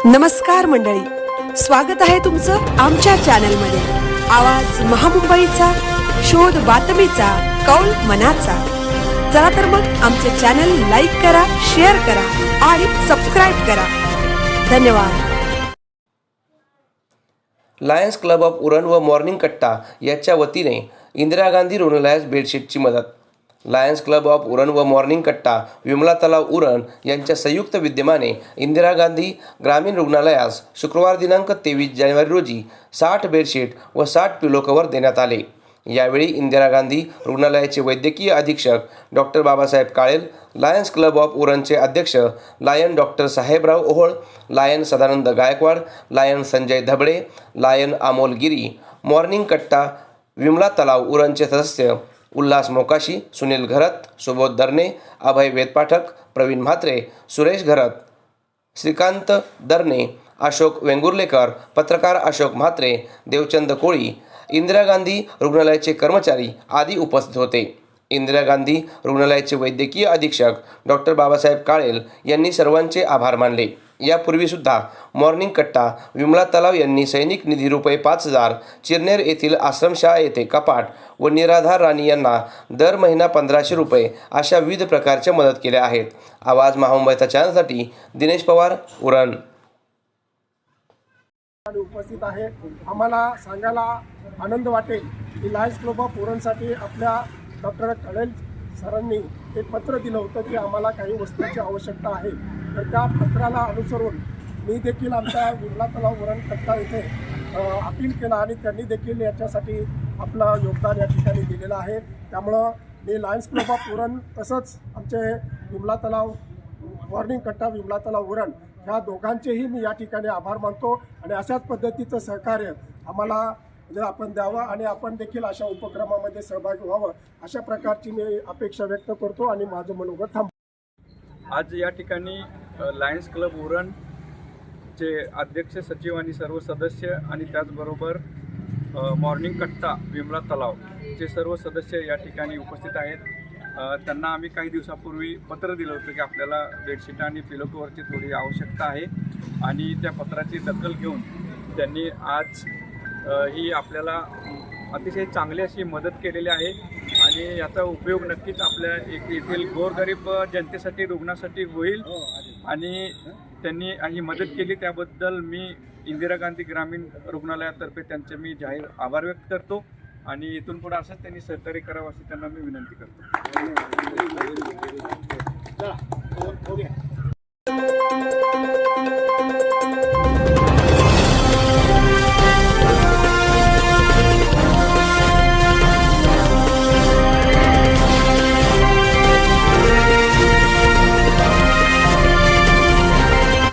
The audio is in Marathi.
नमस्कार मंडळी, स्वागत आहे तुमचं आमच्या चॅनलमध्ये। आवाज महामुंबईचा, शोध बातमीचा, कौल मनाचा। चला तर मग आमचे चॅनल लाईक करा, शेअर करा आणि सबस्क्राइब करा। धन्यवाद। लायन्स क्लब ऑफ उरण व मॉर्निंग कट्टा याच्या वतीने इंदिरा गांधी रुग्णालयास बेडशीटची मदत। लायन्स क्लब ऑफ उरण व मॉर्निंग कट्टा विमला तलाव उरण यांच्या संयुक्त विद्यमाने इंदिरा गांधी ग्रामीण रुग्णालयास शुक्रवार दिनांक 23 जानेवारी रोजी 60 बेडशीट व 60 पिलो कव्हर देण्यात आले। यावेळी इंदिरा गांधी रुग्णालयाचे वैद्यकीय अधीक्षक doctor Babasaheb Kalel, lions club of उरणचे अध्यक्ष lion doctor Sahebrao Ohol, lion Sadanand Gaikwad, lion Sanjay Dhabade, lion Amol Giri, morning Katta Vimala तलाव उरणचे सदस्य उल्हास मोकाशी, सुनील घरत, सुबोध दरणे, अभय वेदपाठक, प्रवीण म्हात्रे, सुरेश घरत, श्रीकांत दरणे, अशोक वेंगुर्लेकर, पत्रकार अशोक म्हात्रे, देवचंद कोळी, इंदिरा गांधी रुग्णालयाचे कर्मचारी आदी उपस्थित होते। इंदिरा गांधी रुग्णालयाचे वैद्यकीय अधीक्षक डॉक्टर बाबासाहेब काळेल यांनी सर्वांचे आभार मानले। यापूर्वी सुद्धा मॉर्निंग कट्टा विमला तलाव यांनी सैनिक निधी रुपये 5,000, चिरनेर येथील आश्रमशाळा येथे कपाट व निराधार राणी यांना दर महिना 1,500 रुपये अशा विविध प्रकारच्या मदत केल्या आहेत। आवाज महामुंबईचा चॅनलसाठी दिनेश पवार, उरण। उपस्थित आहे। आम्हाला सांगायला आनंद वाटेल की लायन्स क्लब ऑफ उरणसाठी आपल्या डॉक्टर कळेल सरांनी एक पत्र दिलं होतं की आम्हाला काही वस्तूंची आवश्यकता आहे। तर त्या पत्राला अनुसरून मी देखील आमच्या विमला तलाव उरण कट्टा इथे अपील केला आणि त्यांनी देखील याच्यासाठी आपलं योगदान या ठिकाणी दिलेलं आहे। त्यामुळं मी लायन्स क्लब ऑफ उरण तसंच आमचे विमला तलाव मॉर्निंग कट्टा विमला तलाव उरण ह्या दोघांचेही मी या ठिकाणी आभार मानतो आणि अशाच पद्धतीचं सहकार्य आम्हाला आपण द्यावं आणि आपण देखील अशा उपक्रमामध्ये सहभागी व्हावं अशा प्रकारची मी अपेक्षा व्यक्त करतो आणि माझं मनोगत थांबतो। आज या ठिकाणी लायन्स क्लब उरणचे अध्यक्ष सचिव आणि सर्व सदस्य आणि त्याचबरोबर मॉर्निंग कट्टा विमला तलाव चे सर्व सदस्य या ठिकाणी उपस्थित आहेत। त्यांना आम्ही काही दिवसापूर्वी पत्र दिलं होतं की आपल्याला बेडशीट आणि पिलो कव्हरची थोडी आवश्यकता आहे आणि त्या पत्राची दखल घेऊन त्यांनी आज ही आपल्याला अतिशय चांगली अशी मदत केलेली आहे आणि याचा उपयोग नक्कीच आपल्या येथील गोरगरीब जनतेसाठी रुग्णासाठी होईल आणि त्यांनी ही मदत केली त्याबद्दल मी इंदिरा गांधी ग्रामीण रुग्णालयातर्फे त्यांचे मी जाहीर आभार व्यक्त करतो आणि इथून पुढे असंच त्यांनी सहकार्य करावं अशी त्यांना मी विनंती करतो।